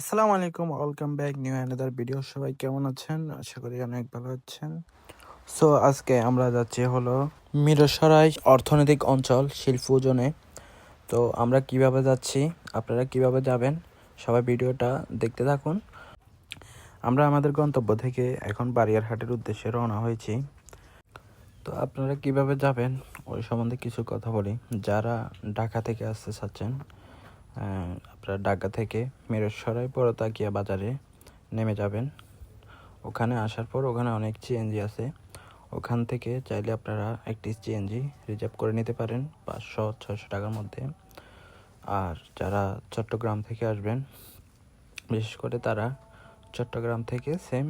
আসসালামু আলাইকুম, welcome back new another video. সবাই কেমন আছেন? আশা করি অনেক ভালো আছেন। সো আজকে আমরা যাচ্ছি হলো মিরসরাই অর্থনৈতিক অঞ্চল শিল্প জোনে। তো আমরা কিভাবে যাচ্ছি, আপনারা কিভাবে যাবেন, সবাই ভিডিওটা দেখতে থাকুন। আমরা আমাদের গন্তব্য থেকে এখন বারিয়ারহাটের উদ্দেশ্যে রওনা হয়েছি। তো আপনারা কিভাবে যাবেন ওই সম্বন্ধে কিছু কথা বলি। যারা ঢাকা থেকে আসতে চাচ্ছেন, আপনারা ঢাকা থেকে মিরসরাই পরতাকিয়া বাজারে নেমে যাবেন। ওখানে আসার পর ওখানে অনেক সিএনজি আছে, ওখান থেকে চাইলে আপনারা একটি সিএনজি রিজার্ভ করে নিতে পারেন 500-600 টাকার মধ্যে। আর যারা চট্টগ্রাম থেকে আসবেন, বিশেষ করে তারা চট্টগ্রাম থেকে সেম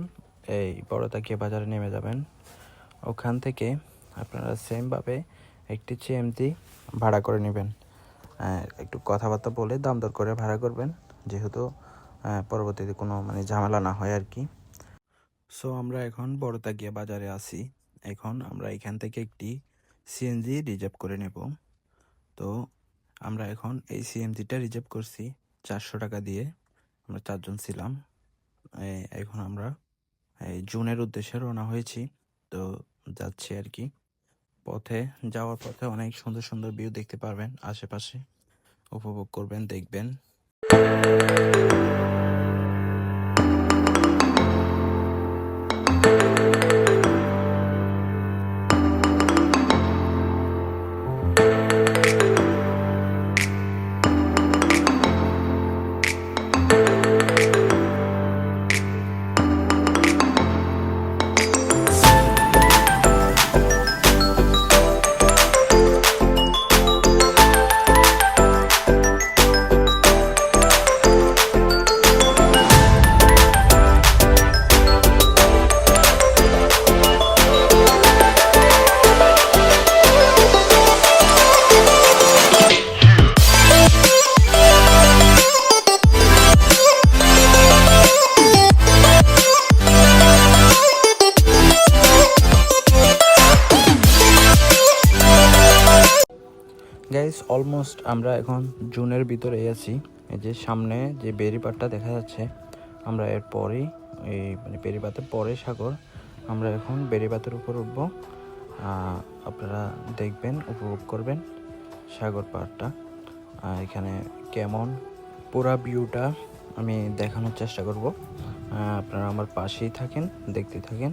এই বড়তাকিয়া বাজারে নেমে যাবেন। ওখান থেকে আপনারা সেমভাবে একটি সিএনজি ভাড়া করে নেবেন। একটু কথাবার্তা বলে দাম দর করে ভাড়া করবেন, যেহেতু পরবর্তীতে কোনো ঝামেলা না হয় আর কি। সো আমরা এখন বড়তাকিয়া বাজারে আছি। এখন আমরা এখান থেকে একটি সিএনজি রিজার্ভ করে নেব। তো আমরা এখন এই সিএনজিটা রিজার্ভ করছি 400 টাকা দিয়ে। আমরা 4 জন ছিলাম। এখন আমরা এই জুনের উদ্দেশ্যে রওনা হয়েছি। তো যাচ্ছি আর কি। যাওয়ার পথে অনেক সুন্দর সুন্দর ভিউ দেখতে পারবেন, আশেপাশে উপভোগ করবেন, দেখবেন। গাইস, অলমোস্ট আমরা এখন জুনের ভিতরে আছি। এই যে সামনে যে বেড়িবাঁধটা দেখা যাচ্ছে, আমরা এর পরেই এই বেড়িবাঁধের পরে সাগর। আমরা এখন বেড়িবাঁধের উপর উঠবো। আপনারা দেখবেন, উপভোগ করবেন সাগর পাড়টা। এখানে কেমন পুরা ভিউটা আমি দেখানোর চেষ্টা করব। আপনারা আমার পাশেই থাকেন, দেখতে থাকেন।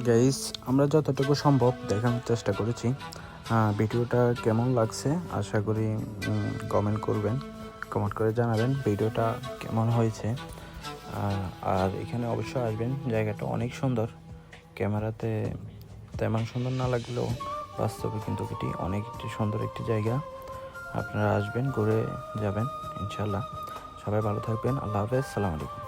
গাইস, আমরা যতটুকু সম্ভব দেখানোর চেষ্টা করেছি। ভিডিওটা কেমন লাগছে আশা করি কমেন্ট করবেন, কমেন্ট করে জানাবেন ভিডিওটা কেমন হয়েছে। আর এখানে অবশ্যই আসবেন, জায়গাটা অনেক সুন্দর। ক্যামেরাতে তেমন সুন্দর না লাগলেও বাস্তবে কিন্তু এটি অনেক সুন্দর একটি জায়গা। আপনারা আসবেন, ঘুরে যাবেন ইনশাল্লাহ। সবাই ভালো থাকবেন। আল্লাহ হাফেজ, সালাম আলাইকুম।